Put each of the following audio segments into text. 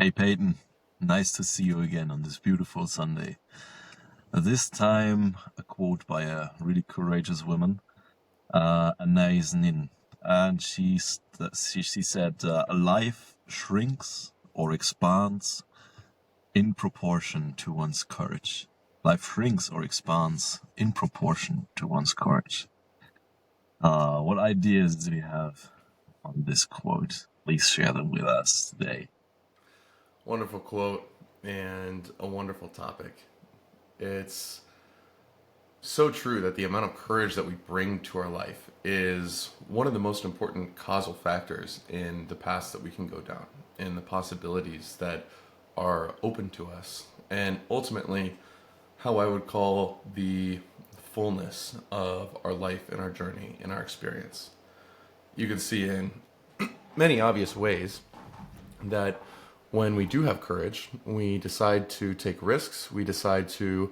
Hey Peyton, nice to see you again on this beautiful Sunday. This time, a quote by a really courageous woman, Anais Nin, and she said, "Life shrinks or expands in proportion to one's courage. Life shrinks or expands in proportion to one's courage." What ideas do you have on this quote? Please share them with us today. Wonderful quote and a wonderful topic. It's so true that the amount of courage that we bring to our life is one of the most important causal factors in the paths that we can go down, in the possibilities that are open to us, and ultimately how I would call the fullness of our life and our journey and our experience. You can see in many obvious ways that when we do have courage, we decide to take risks, we decide to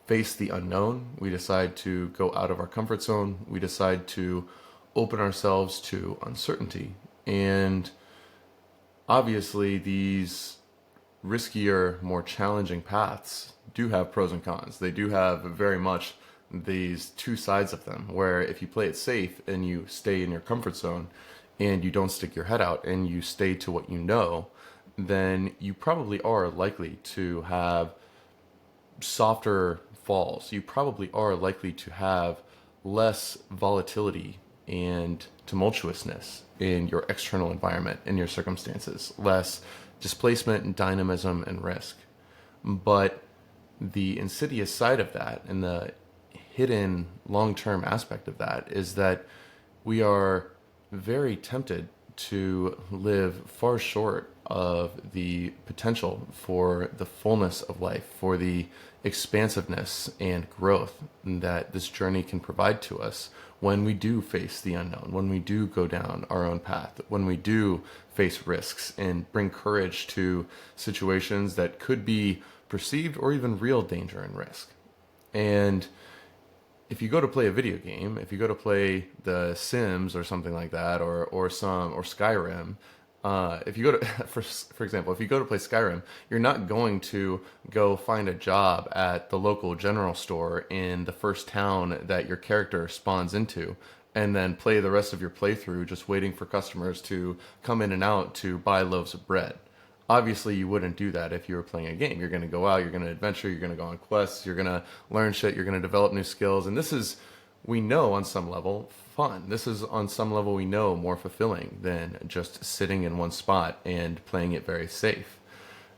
face the unknown, we decide to go out of our comfort zone, we decide to open ourselves to uncertainty. And obviously, these riskier, more challenging paths do have pros and cons. They do have very much these two sides of them, where if you play it safe and you stay in your comfort zone and you don't stick your head out and you stay to what you know, then you probably are likely to have softer falls. You probably are likely to have less volatility and tumultuousness in your external environment, in your circumstances, less displacement and dynamism and risk. But the insidious side of that and the hidden long term aspect of that is that we are very tempted to live far short of the potential for the fullness of life, for the expansiveness and growth that this journey can provide to us when we do face the unknown, when we do go down our own path, when we do face risks and bring courage to situations that could be perceived or even real danger and risk. And if you go to play a video game, if you go to play The Sims or something like that, or Skyrim, if you go to for example, if you go to play Skyrim, you're not going to go find a job at the local general store in the first town that your character spawns into, and then play the rest of your playthrough just waiting for customers to come in and out to buy loaves of bread. Obviously, you wouldn't do that if you were playing a game. You're going to go out, you're going to adventure, you're going to go on quests, you're going to learn shit, you're going to develop new skills. And this is, we know on some level, fun. This is on some level, we know, more fulfilling than just sitting in one spot and playing it very safe.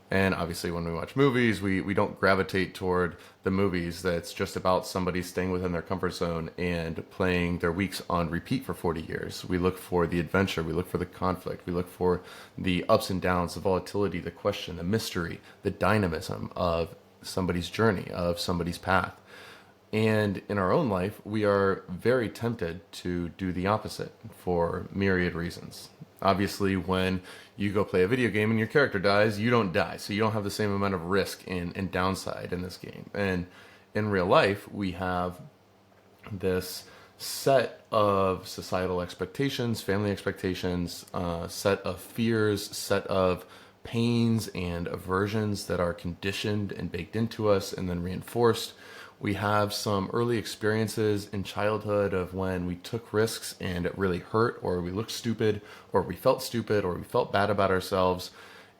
And obviously, when we watch movies, we don't gravitate toward the movies that's just about somebody staying within their comfort zone and playing their weeks on repeat for 40 years. We look for the adventure, we look for the conflict, we look for the ups and downs, the volatility, the question, the mystery, the dynamism of somebody's journey, of somebody's path. And in our own life, we are very tempted to do the opposite for myriad reasons. Obviously, when you go play a video game and your character dies, you don't die. So you don't have the same amount of risk and downside in this game. And in real life, we have this set of societal expectations, family expectations, set of fears, set of pains and aversions that are conditioned and baked into us and then reinforced. We have some early experiences in childhood of when we took risks and it really hurt, or we looked stupid, or we felt bad about ourselves.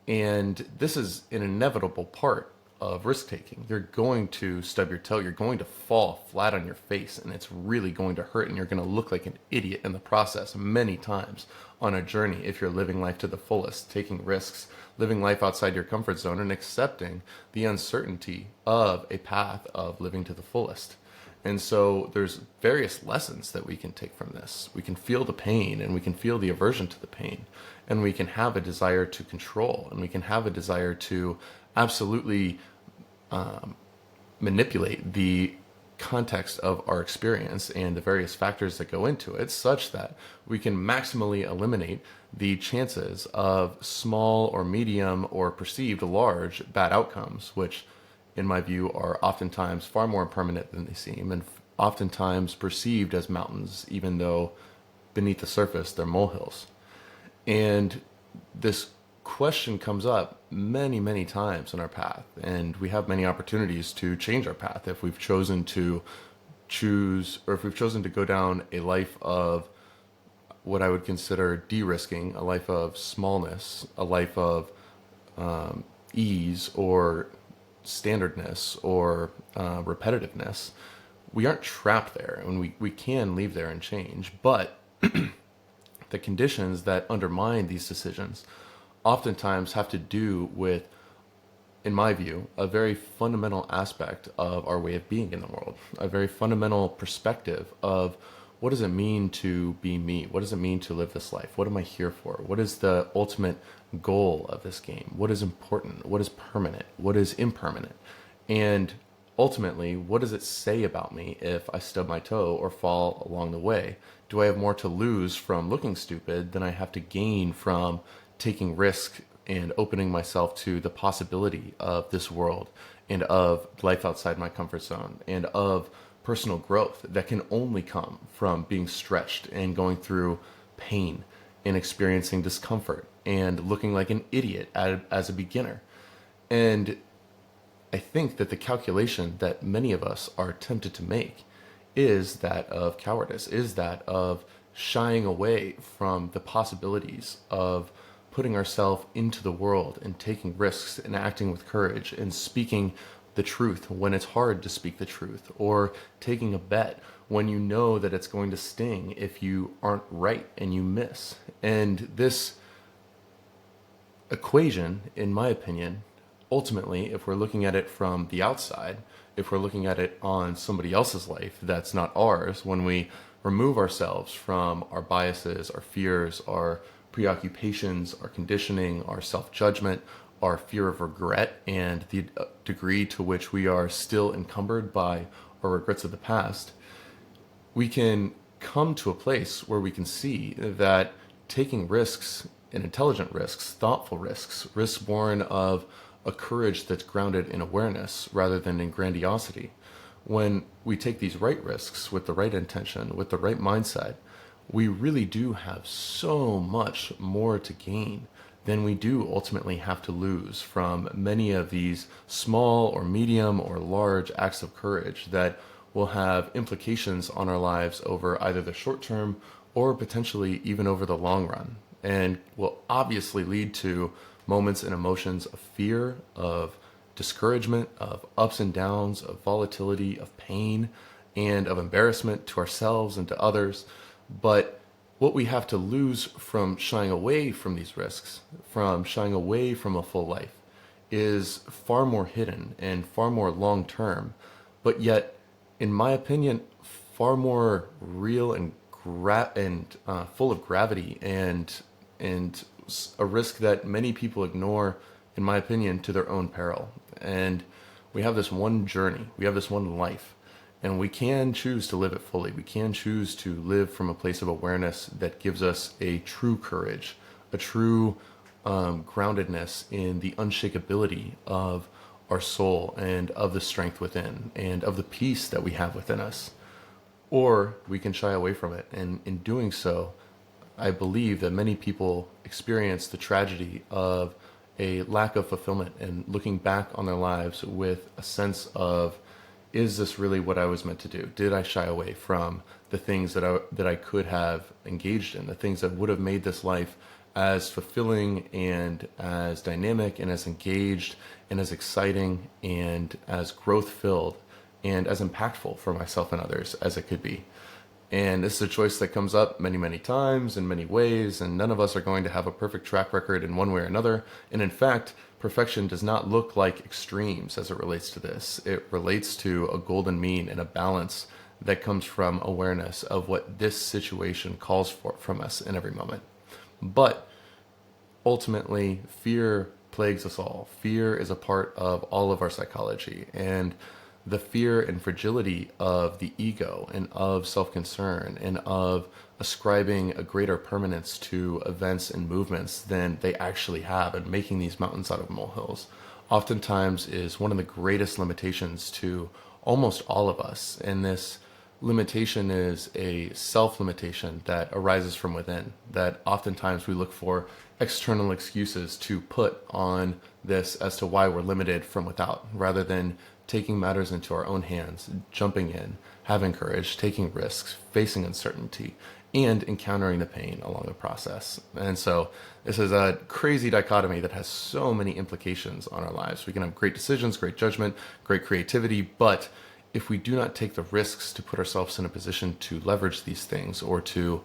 And this is an inevitable part of risk taking. You're going to stub your toe, you're going to fall flat on your face, and it's really going to hurt, and you're going to look like an idiot in the process many times on a journey if you're living life to the fullest, taking risks, living life outside your comfort zone, and accepting the uncertainty of a path of living to the fullest. And so there's various lessons that we can take from this. We can feel the pain and we can feel the aversion to the pain. And we can have a desire to control, and we can have a desire to absolutely manipulate the context of our experience and the various factors that go into it such that we can maximally eliminate the chances of small or medium or perceived large bad outcomes, which in my view are oftentimes far more permanent than they seem and oftentimes perceived as mountains, even though beneath the surface they're molehills. And this question comes up many, many times in our path, and we have many opportunities to change our path if we've chosen to choose, or if we've chosen to go down a life of what I would consider de-risking, a life of smallness, a life of ease or standardness or repetitiveness. We aren't trapped there, and we can leave there and change. But the conditions that undermine these decisions oftentimes have to do with, in my view, a very fundamental aspect of our way of being in the world, a very fundamental perspective of what does it mean to be me? What does it mean to live this life? What am I here for? What is the ultimate goal of this game? What is important? What is permanent? What is impermanent? And ultimately, what does it say about me if I stub my toe or fall along the way? Do I have more to lose from looking stupid than I have to gain from taking risk and opening myself to the possibility of this world and of life outside my comfort zone and of personal growth that can only come from being stretched and going through pain and experiencing discomfort and looking like an idiot as a beginner? And I think that the calculation that many of us are tempted to make is that of cowardice, is that of shying away from the possibilities of putting ourselves into the world and taking risks and acting with courage and speaking the truth when it's hard to speak the truth, or taking a bet when you know that it's going to sting if you aren't right and you miss. And this equation, in my opinion, ultimately, if we're looking at it from the outside, if we're looking at it on somebody else's life that's not ours, when we remove ourselves from our biases, our fears, our preoccupations, our conditioning, our self-judgment, our fear of regret, and the degree to which we are still encumbered by our regrets of the past, we can come to a place where we can see that taking risks, and intelligent risks, thoughtful risks, risks born of a courage that's grounded in awareness rather than in grandiosity, when we take these right risks with the right intention, with the right mindset, we really do have so much more to gain than we do ultimately have to lose from many of these small or medium or large acts of courage that will have implications on our lives over either the short term or potentially even over the long run, and will obviously lead to moments and emotions of fear, of discouragement, of ups and downs, of volatility, of pain, and of embarrassment to ourselves and to others. But what we have to lose from shying away from these risks, from shying away from a full life, is far more hidden and far more long term, but yet, in my opinion, far more real and full of gravity, and a risk that many people ignore, in my opinion, to their own peril. And we have this one journey, we have this one life, and we can choose to live it fully. We can choose to live from a place of awareness that gives us a true courage, a true groundedness in the unshakability of our soul and of the strength within and of the peace that we have within us. Or we can shy away from it. And in doing so, I believe that many people experience the tragedy of a lack of fulfillment and looking back on their lives with a sense of, is this really what I was meant to do? Did I shy away from the things that I could have engaged in, the things that would have made this life as fulfilling and as dynamic and as engaged and as exciting and as growth filled and as impactful for myself and others as it could be? And this is a choice that comes up many, many times in many ways, and none of us are going to have a perfect track record in one way or another. And in fact, perfection does not look like extremes as it relates to this. It relates to a golden mean and a balance that comes from awareness of what this situation calls for from us in every moment. But ultimately, fear plagues us all. Fear is a part of all of our psychology, and the fear and fragility of the ego and of self-concern and of ascribing a greater permanence to events and movements than they actually have and making these mountains out of molehills oftentimes is one of the greatest limitations to almost all of us. And this Limitation is a self limitation that arises from within, that oftentimes we look for external excuses to put on this as to why we're limited from without, rather than taking matters into our own hands, jumping in, having courage, taking risks, facing uncertainty, and encountering the pain along the process. And so this is a crazy dichotomy that has so many implications on our lives. We can have great decisions, great judgment, great creativity, but if we do not take the risks to put ourselves in a position to leverage these things or to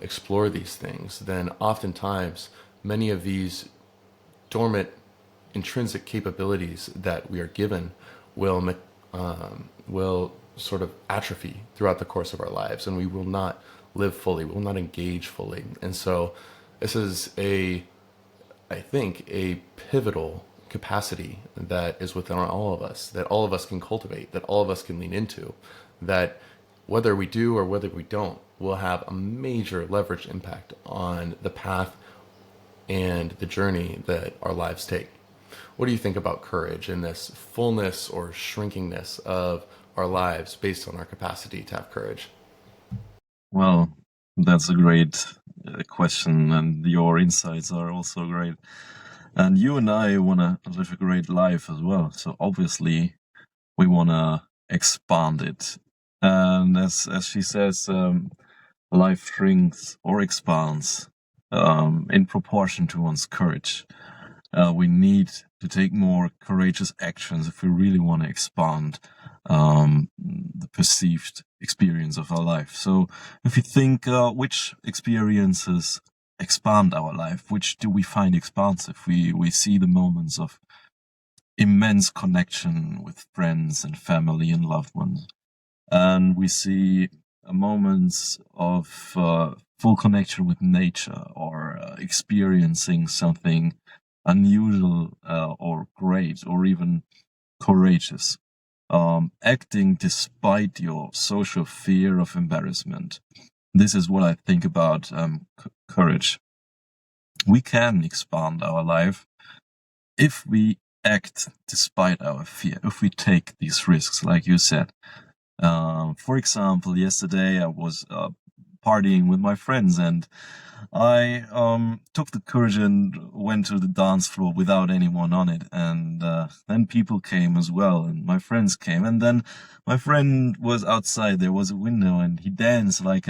explore these things, then oftentimes many of these dormant intrinsic capabilities that we are given will sort of atrophy throughout the course of our lives, and we will not live fully, we will not engage fully. And so this is I think, a pivotal capacity that is within all of us, that all of us can cultivate, that all of us can lean into, that whether we do or whether we don't, will have a major leverage impact on the path and the journey that our lives take. What do you think about courage and this fullness or shrinkingness of our lives based on our capacity to have courage? Well, that's a great question, and your insights are also great. And you and I want to live a great life as well. So obviously, we want to expand it. And as she says, life shrinks or expands in proportion to one's courage. We need to take more courageous actions if we really want to expand the perceived experience of our life. So if you think which experiences expand our life, which do we find expansive? We see the moments of immense connection with friends and family and loved ones. And we see moments of full connection with nature, or experiencing something unusual or great or even courageous. Acting despite your social fear of embarrassment. This is what I think about courage. We can expand our life if we act despite our fear, if we take these risks, like you said. For example, yesterday I was partying with my friends, and I took the courage and went to the dance floor without anyone on it. And then people came as well, and my friends came. And then my friend was outside. There was a window, and he danced like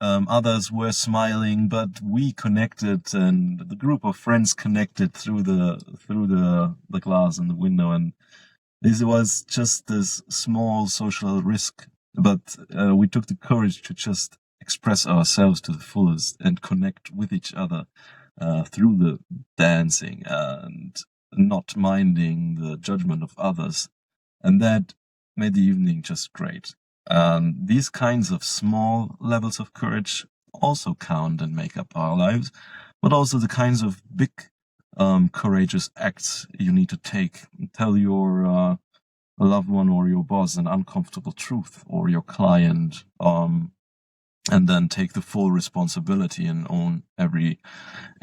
others were smiling, but we connected, and the group of friends connected through the glass in the window. And this was just this small social risk, but we took the courage to just express ourselves to the fullest and connect with each other through the dancing and not minding the judgment of others. And that made the evening just great. These kinds of small levels of courage also count and make up our lives, but also the kinds of big courageous acts you need to take. Tell your loved one or your boss an uncomfortable truth, or your client, and then take the full responsibility and own every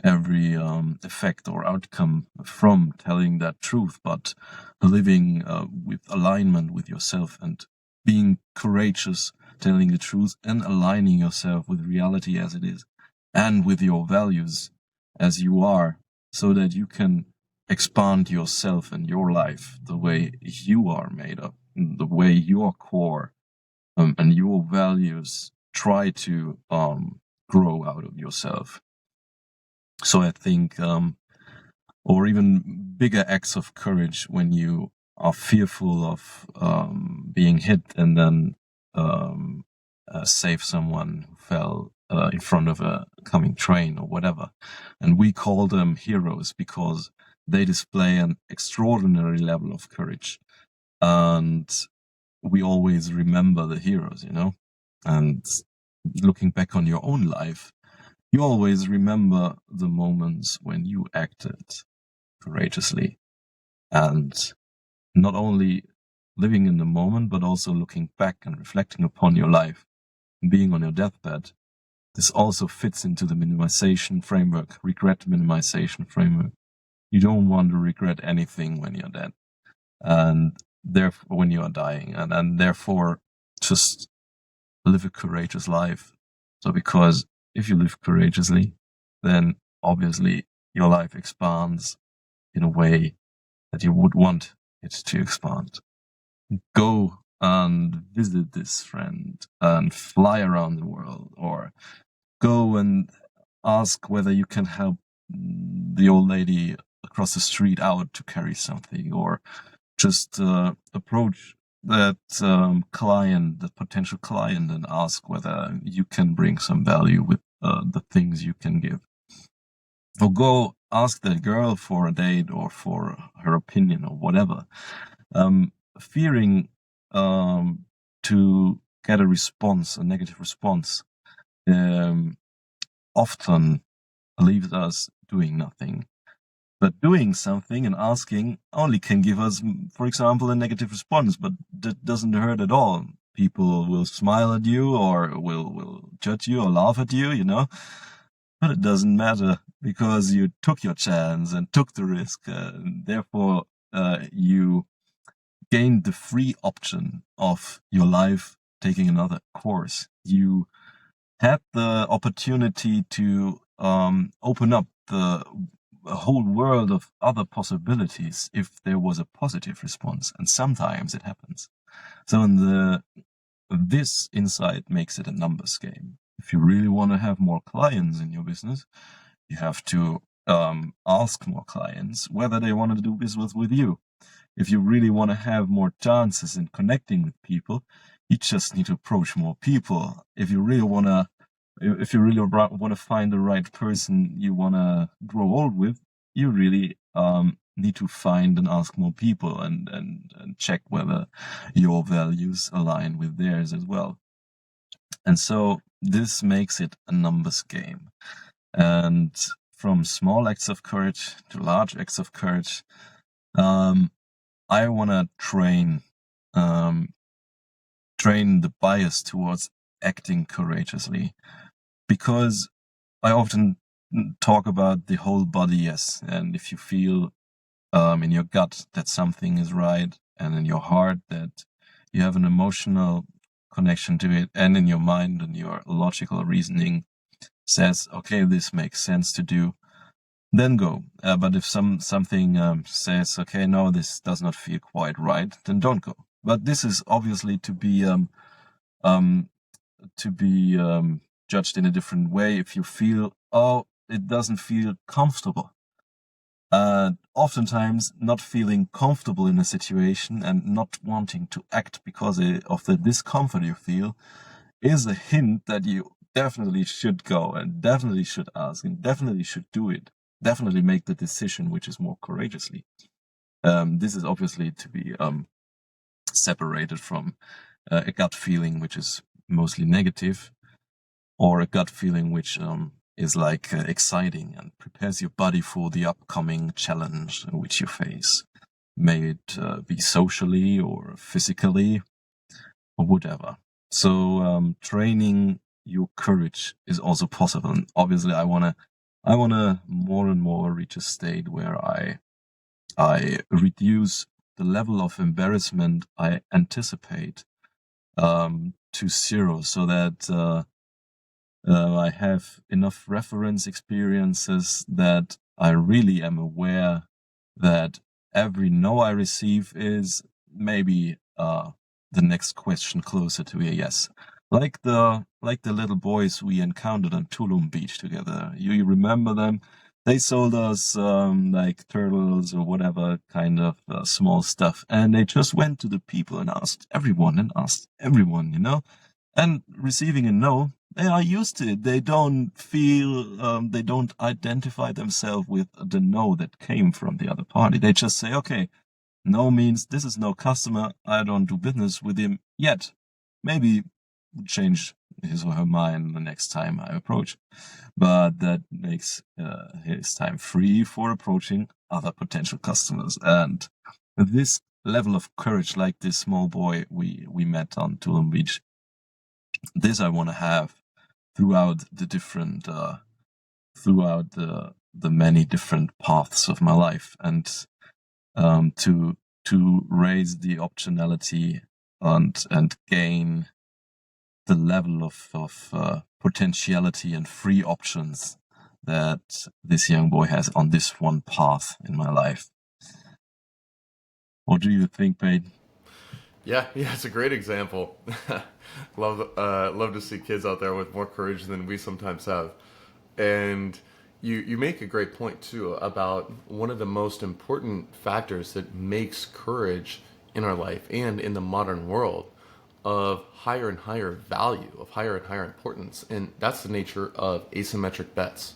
effect or outcome from telling that truth, but living with alignment with yourself and being courageous, telling the truth and aligning yourself with reality as it is and with your values as you are, so that you can expand yourself and your life the way you are made up, the way your core and your values try to grow out of yourself. So I think, or even bigger acts of courage when you are fearful of being hit, and then save someone who fell in front of a coming train or whatever. And we call them heroes because they display an extraordinary level of courage. And we always remember the heroes, and looking back on your own life, you always remember the moments when you acted courageously, and not only living in the moment, but also looking back and reflecting upon your life, being on your deathbed. This also fits into the minimization framework, regret minimization framework. You don't want to regret anything when you're dead, and therefore when you are dying, and therefore just live a courageous life. So because if you live courageously, then obviously your life expands in a way that you would want it to expand. Go and visit this friend and fly around the world, or go and ask whether you can help the old lady across the street out to carry something, or just approach that client, the potential client, and ask whether you can bring some value with the things you can give. Or go ask that girl for a date or for her opinion or whatever. Fearing to get a response, a negative response, often leaves us doing nothing. But doing something and asking only can give us, for example, a negative response, but that doesn't hurt at all. People will smile at you or will judge you or laugh at you, but it doesn't matter because you took your chance and took the risk. And therefore, you gained the free option of your life taking another course. You had the opportunity to open up the whole world of other possibilities if there was a positive response, and sometimes it happens. So this insight makes it a numbers game. If you really want to have more clients in your business, you have to ask more clients whether they want to do business with you. If you really want to have more chances in connecting with people, you just need to approach more people. If you really want to find the right person you want to grow old with, you really need to find and ask more people and check whether your values align with theirs as well. And so this makes it a numbers game. And from small acts of courage to large acts of courage, I want to train the bias towards acting courageously, because I often talk about the whole body, yes. And if you feel in your gut that something is right, and in your heart that you have an emotional connection to it, and in your mind and your logical reasoning says, okay, this makes sense to do, then go. But if something says, okay, no, this does not feel quite right, then don't go. But this is obviously to be judged in a different way. If you feel, oh, it doesn't feel comfortable. Oftentimes, not feeling comfortable in a situation and not wanting to act because of the discomfort you feel is a hint that you definitely should go and definitely should ask and definitely should do it. Definitely make the decision which is more courageously. This is obviously to be separated from a gut feeling which is mostly negative, or a gut feeling which is like exciting and prepares your body for the upcoming challenge which you face. May it be socially or physically or whatever. So training your courage is also possible. And obviously I wanna more and more reach a state where I reduce the level of embarrassment I anticipate to zero, so that I have enough reference experiences that I really am aware that every no I receive is maybe the next question closer to a yes. Like the little boys we encountered on Tulum Beach together. You remember them? They sold us like turtles or whatever kind of small stuff, and they just went to the people and asked everyone, And receiving a no, they are used to it. They don't feel, they don't identify themselves with the no that came from the other party. They just say, okay, no means this is no customer. I don't do business with him yet. Maybe change his or her mind the next time I approach. But that makes his time free for approaching other potential customers. And this level of courage, like this small boy we met on Tulum Beach, this I want to have throughout the different, throughout the many different paths of my life, and to raise the optionality and gain the level of potentiality and free options that this young boy has on this one path in my life. What do you think, Peyton? Yeah, yeah, it's a great example. Love to see kids out there with more courage than we sometimes have. And you make a great point too about one of the most important factors that makes courage in our life and in the modern world of higher and higher value, of higher and higher importance. And that's the nature of asymmetric bets.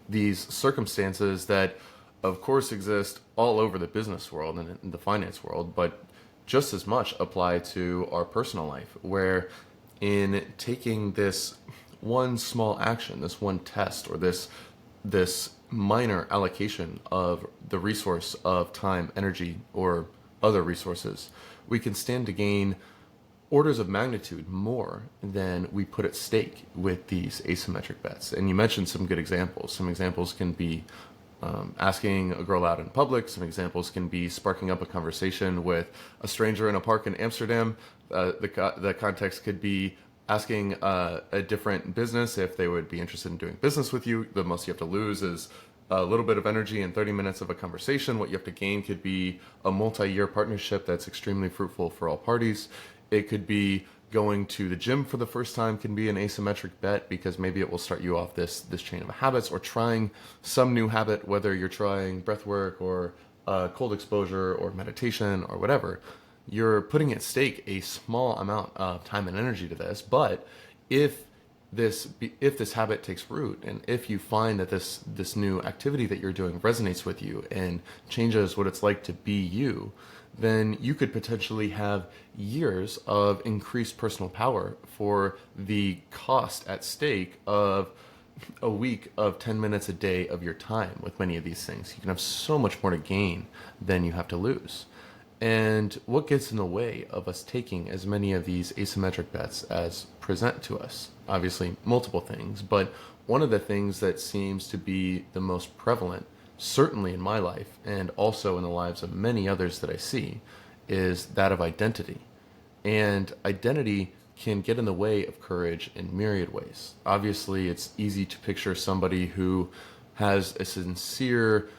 These circumstances that, of course, exist all over the business world and in the finance world, but just as much apply to our personal life, where in taking this one small action, this one test, or this minor allocation of the resource of time, energy, or other resources, we can stand to gain orders of magnitude more than we put at stake with these asymmetric bets. And you mentioned some good examples. Some examples can be asking a girl out in public. Some examples can be sparking up a conversation with a stranger in a park in Amsterdam. The context could be asking a different business if they would be interested in doing business with you. The most you have to lose is a little bit of energy and 30 minutes of a conversation. What you have to gain could be a multi-year partnership that's extremely fruitful for all parties. It could be going to the gym for the first time, can be an asymmetric bet, because maybe it will start you off this chain of habits, or trying some new habit, whether you're trying breath work or cold exposure or meditation or whatever. You're putting at stake a small amount of time and energy to this, but if this habit takes root, and if you find that this new activity that you're doing resonates with you and changes what it's like to be you, then you could potentially have years of increased personal power for the cost at stake of a week of 10 minutes a day of your time. With many of these things, you can have so much more to gain than you have to lose. And what gets in the way of us taking as many of these asymmetric bets as present to us? Obviously, multiple things, but one of the things that seems to be the most prevalent, certainly in my life and also in the lives of many others that I see, is that of identity. And identity can get in the way of courage in myriad ways. Obviously, it's easy to picture somebody who has a sincere,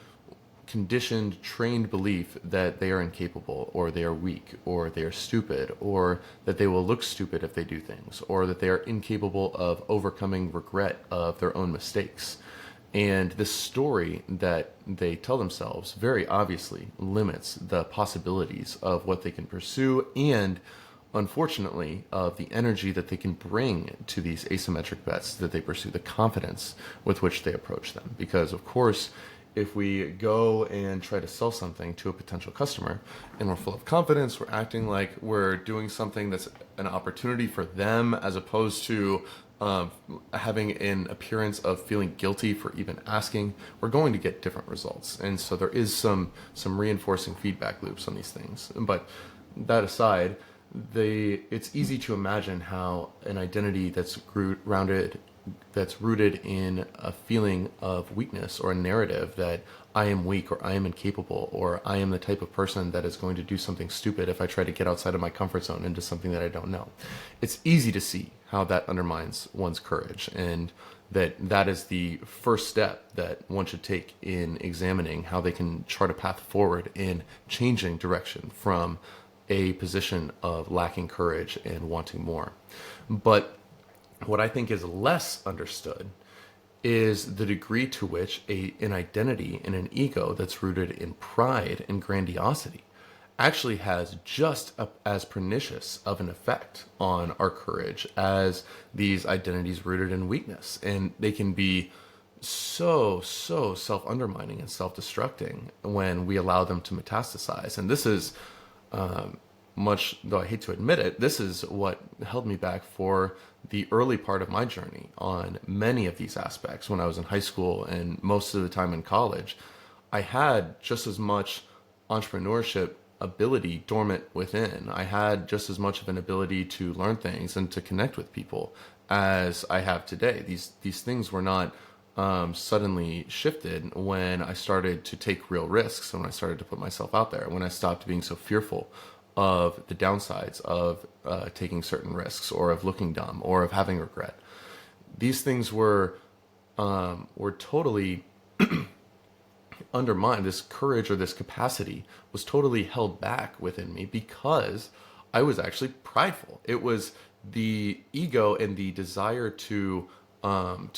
conditioned, trained belief that they are incapable, or they are weak, or they are stupid, or that they will look stupid if they do things, or that they are incapable of overcoming regret of their own mistakes. And this story that they tell themselves very obviously limits the possibilities of what they can pursue, and unfortunately of the energy that they can bring to these asymmetric bets that they pursue, the confidence with which they approach them. Because of course, if we go and try to sell something to a potential customer and we're full of confidence, we're acting like we're doing something that's an opportunity for them, as opposed to having an appearance of feeling guilty for even asking, we're going to get different results. And so there is some reinforcing feedback loops on these things. But that aside, it's easy to imagine how an identity that's rooted in a feeling of weakness, or a narrative that I am weak, or I am incapable, or I am the type of person that is going to do something stupid if I try to get outside of my comfort zone into something that I don't know. It's easy to see how that undermines one's courage, and that is the first step that one should take in examining how they can chart a path forward in changing direction from a position of lacking courage and wanting more. But what I think is less understood is the degree to which an identity and an ego that's rooted in pride and grandiosity actually has just as pernicious of an effect on our courage as these identities rooted in weakness. And they can be so self-undermining and self-destructing when we allow them to metastasize. And this is, much though I hate to admit it, this is what held me back for the early part of my journey on many of these aspects. When I was in high school and most of the time in college, I had just as much entrepreneurship ability dormant within. I had just as much of an ability to learn things and to connect with people as I have today. These things were not suddenly shifted when I started to take real risks, when I started to put myself out there, when I stopped being so fearful of the downsides of taking certain risks, or of looking dumb, or of having regret. These things were totally undermined. This courage, or this capacity, was totally held back within me because I was actually prideful. It was the ego and the desire to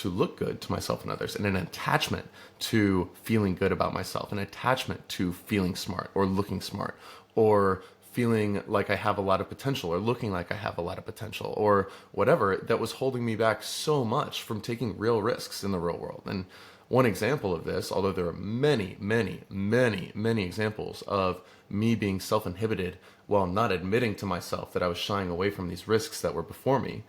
look good to myself and others, and an attachment to feeling good about myself, an attachment to feeling smart, or looking smart, or feeling like I have a lot of potential, or looking like I have a lot of potential, or whatever, that was holding me back so much from taking real risks in the real world. And one example of this, although there are many, many, many, many examples of me being self-inhibited while not admitting to myself that I was shying away from these risks that were before me,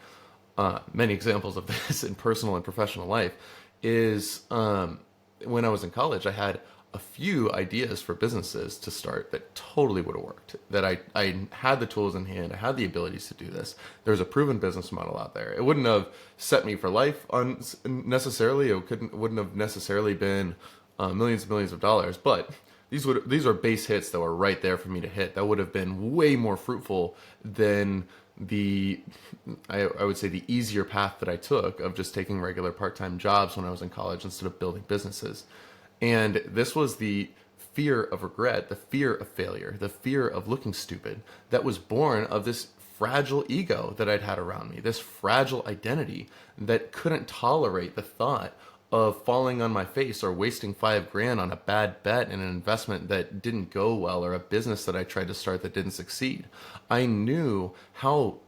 many examples of this in personal and professional life, is when I was in college, I had a few ideas for businesses to start that totally would have worked. That I had the tools in hand, I had the abilities to do this. There's a proven business model out there. It wouldn't have set me for life necessarily. Wouldn't have necessarily been millions and millions of dollars, but these are base hits that were right there for me to hit. That would have been way more fruitful than I would say the easier path that I took of just taking regular part-time jobs when I was in college instead of building businesses. And this was the fear of regret, the fear of failure, the fear of looking stupid that was born of this fragile ego that I'd had around me, this fragile identity that couldn't tolerate the thought of falling on my face or wasting $5,000 on a bad bet in an investment that didn't go well, or a business that I tried to start that didn't succeed. I knew how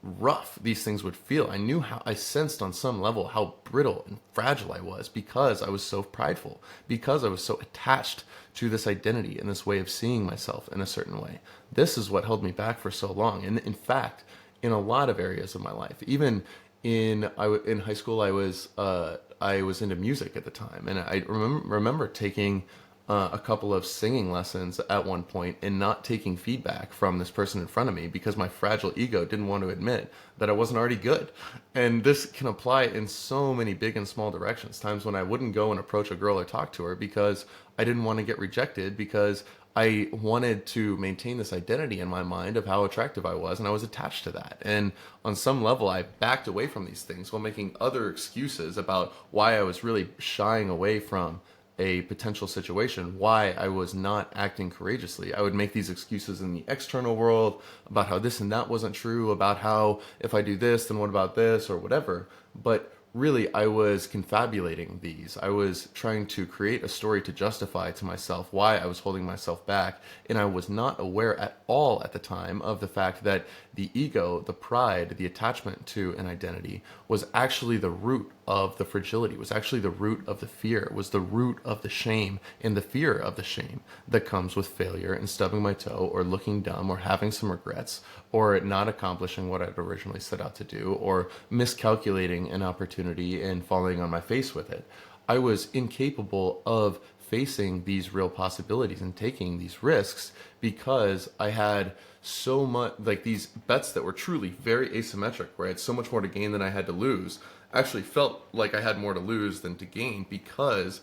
rough these things would feel. I sensed on some level how brittle and fragile I was, because I was so prideful, because I was so attached to this identity and this way of seeing myself in a certain way. This is what held me back for so long. And in fact, in a lot of areas of my life, even in high school, I was into music at the time, and I remember taking a couple of singing lessons at one point and not taking feedback from this person in front of me because my fragile ego didn't want to admit that I wasn't already good. And this can apply in so many big and small directions. Times when I wouldn't go and approach a girl or talk to her because I didn't want to get rejected, because I wanted to maintain this identity in my mind of how attractive I was, and I was attached to that. And on some level, I backed away from these things while making other excuses about why I was really shying away from a potential situation, why I was not acting courageously. I would make these excuses in the external world about how this and that wasn't true, about how if I do this, then what about this, or whatever. But really, I was confabulating these. I was trying to create a story to justify to myself why I was holding myself back, and I was not aware at all at the time of the fact that the ego, the pride, the attachment to an identity was actually the root of the fragility, was actually the root of the fear, was the root of the shame, and the fear of the shame that comes with failure and stubbing my toe, or looking dumb, or having some regrets, or not accomplishing what I'd originally set out to do, or miscalculating an opportunity and falling on my face with it. I was incapable of facing these real possibilities and taking these risks because I had so much, like these bets that were truly very asymmetric, where I had so much more to gain than I had to lose, actually felt like I had more to lose than to gain, because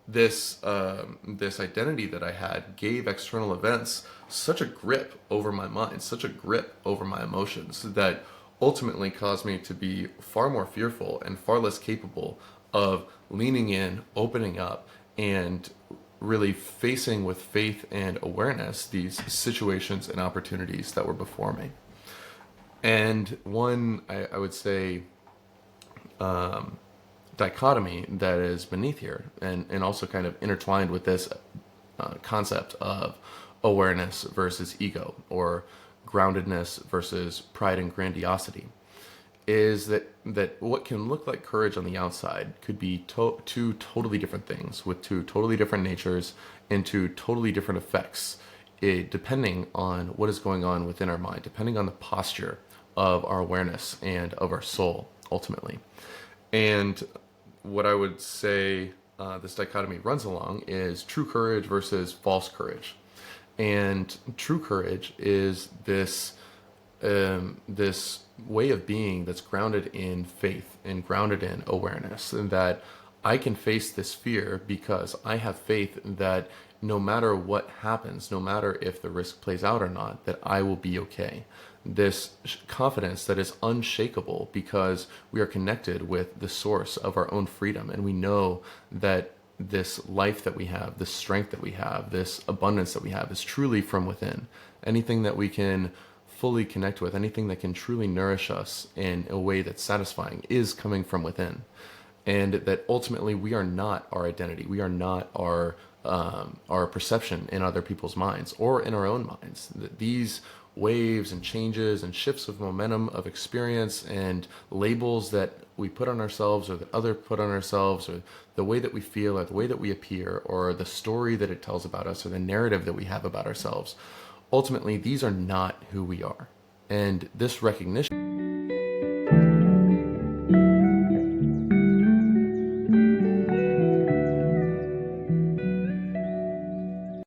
this identity that I had gave external events such a grip over my mind, such a grip over my emotions, that ultimately caused me to be far more fearful and far less capable of leaning in, opening up, and really facing with faith and awareness these situations and opportunities that were before me. And one, I would say, dichotomy that is beneath here, and also kind of intertwined with this concept of awareness versus ego, or groundedness versus pride and grandiosity, is that what can look like courage on the outside could be two totally different things, with two totally different natures and two totally different effects, depending on what is going on within our mind, depending on the posture of our awareness and of our soul, ultimately. And what I would say this dichotomy runs along is true courage versus false courage. And true courage is this way of being that's grounded in faith and grounded in awareness, and that I can face this fear because I have faith that no matter what happens, no matter if the risk plays out or not, that I will be okay. This confidence that is unshakable because we are connected with the source of our own freedom, and we know that this life that we have, this strength that we have, this abundance that we have is truly from within. Anything that we can fully connect with, anything that can truly nourish us in a way that's satisfying is coming from within. And that ultimately we are not our identity. We are not our perception in other people's minds or in our own minds. That these waves and changes and shifts of momentum of experience and labels that we put on ourselves or that others put on ourselves, or the way that we feel or the way that we appear or the story that it tells about us or the narrative that we have about ourselves, ultimately these are not who we are. And this recognition